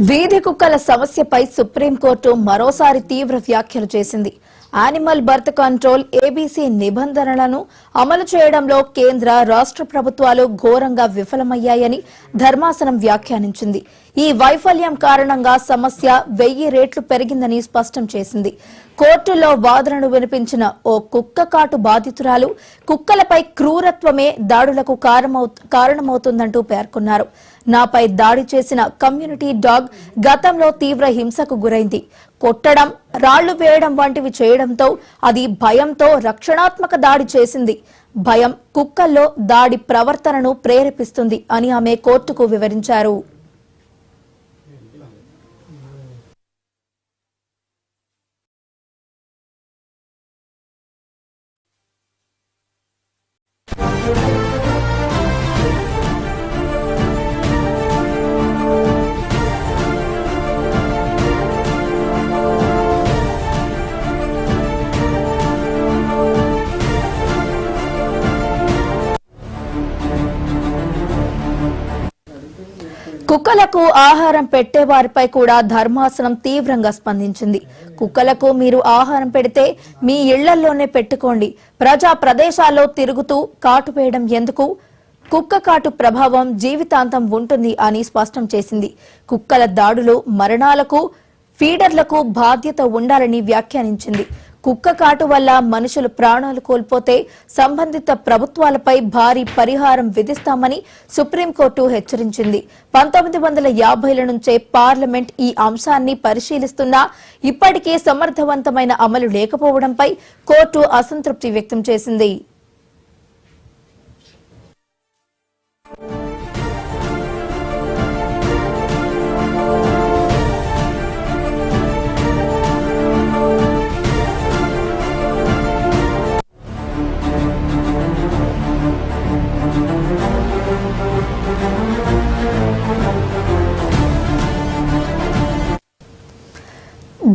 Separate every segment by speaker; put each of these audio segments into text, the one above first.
Speaker 1: వీధి కుక్కల సమస్యపై సుప్రీంకోర్టు మరోసారి తీవ్ర వ్యాఖ్యలు చేసింది. యానిమల్ బర్త్ కంట్రోల్ ఏబీసీ నిబంధనలను అమలు చేయడంలో కేంద్ర రాష్ట్ర ప్రభుత్వాలు ఘోరంగా విఫలమయ్యాయని ధర్మాసనం వ్యాఖ్యానించింది. ఈ వైఫల్యం కారణంగా సమస్య 1000 రెట్లు పెరిగిందని స్పష్టం చేసింది. కోర్టులో వాదనను వినిపించిన ఓ కుక్క కాటు బాధితురాలు కుక్కలపై క్రూరత్వమే దాడులకు కారణమవుతుందంటూ పేర్కొన్నారు. నాపై దాడి చేసిన కమ్యూనిటీ డాగ్ గతంలో తీవ్ర హింసకు గురైంది. కొట్టడం, రాళ్లు వేయడం వంటివి చేయడంతో అది భయంతో రక్షణాత్మక దాడి చేసింది. భయం కుక్కల్లో దాడి ప్రవర్తనను ప్రేరేపిస్తుంది అని ఆమె కోర్టుకు వివరించారు. కుక్కలకు ఆహారం పెట్టేవారిపై కూడా ధర్మాసనం తీవ్రంగా స్పందించింది. కుక్కలకు మీరు ఆహారం పెడితే మీ ఇళ్లల్లోనే పెట్టుకోండి, ప్రజా ప్రదేశాల్లో తిరుగుతూ కాటు వేయడం ఎందుకు? కుక్క కాటు ప్రభావం జీవితాంతం ఉంటుంది అని స్పష్టం చేసింది. కుక్కల దాడులు, మరణాలకు ఫీడర్లకు బాధ్యత ఉండాలని వ్యాఖ్యానించింది. కుక్క కాటు వల్ల మనుషులు ప్రాణాలు కోల్పోతే సంబంధిత ప్రభుత్వాలపై భారీ పరిహారం విధిస్తామని సుప్రీంకోర్టు హెచ్చరించింది. 1950ల నుంచే పార్లమెంట్ ఈ అంశాన్ని పరిశీలిస్తున్నా ఇప్పటికీ సమర్థవంతమైన అమలు లేకపోవడంపై కోర్టు అసంతృప్తి వ్యక్తం చేసింది.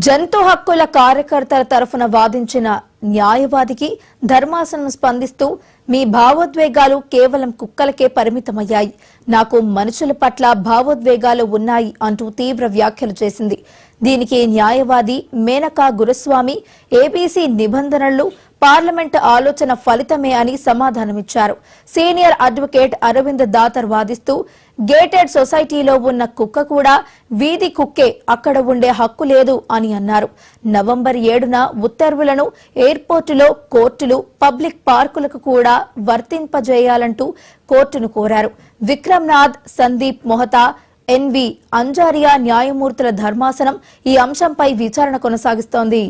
Speaker 1: జంతు హక్కుల కార్యకర్తల తరఫున వాదించిన న్యాయవాదికి ధర్మాసనం స్పందిస్తూ మీ భావోద్వేగాలు కేవలం కుక్కలకే పరిమితమయ్యాయి, నాకు మనుషుల పట్ల భావోద్వేగాలు ఉన్నాయి అంటూ తీవ్ర వ్యాఖ్యలు చేసింది. దీనికి న్యాయవాది మేనకా గురుస్వామి ఏబీసీ నిబంధనలు పార్లమెంట్ ఆలోచన ఫలితమే అని సమాధానమిచ్చారు. సీనియర్ అడ్వకేట్ అరవింద్ దాతర్ వాదిస్తూ గేటెడ్ సొసైటీలో ఉన్న కుక్క కూడా వీధి కుక్కే, అక్కడ ఉండే హక్కు లేదు అని అన్నారు. నవంబర్ 7న ఉత్తర్వులను ఎయిర్పోర్టులో కోర్టులు, పబ్లిక్ పార్కులకు కూడా వర్తింపజేయాలంటూ కోర్టును కోరారు. విక్రమ్నాథ్, సందీప్ మొహతా, ఎన్వి అంజారియా న్యాయమూర్తుల ధర్మాసనం ఈ అంశంపై విచారణ కొనసాగిస్తోంది.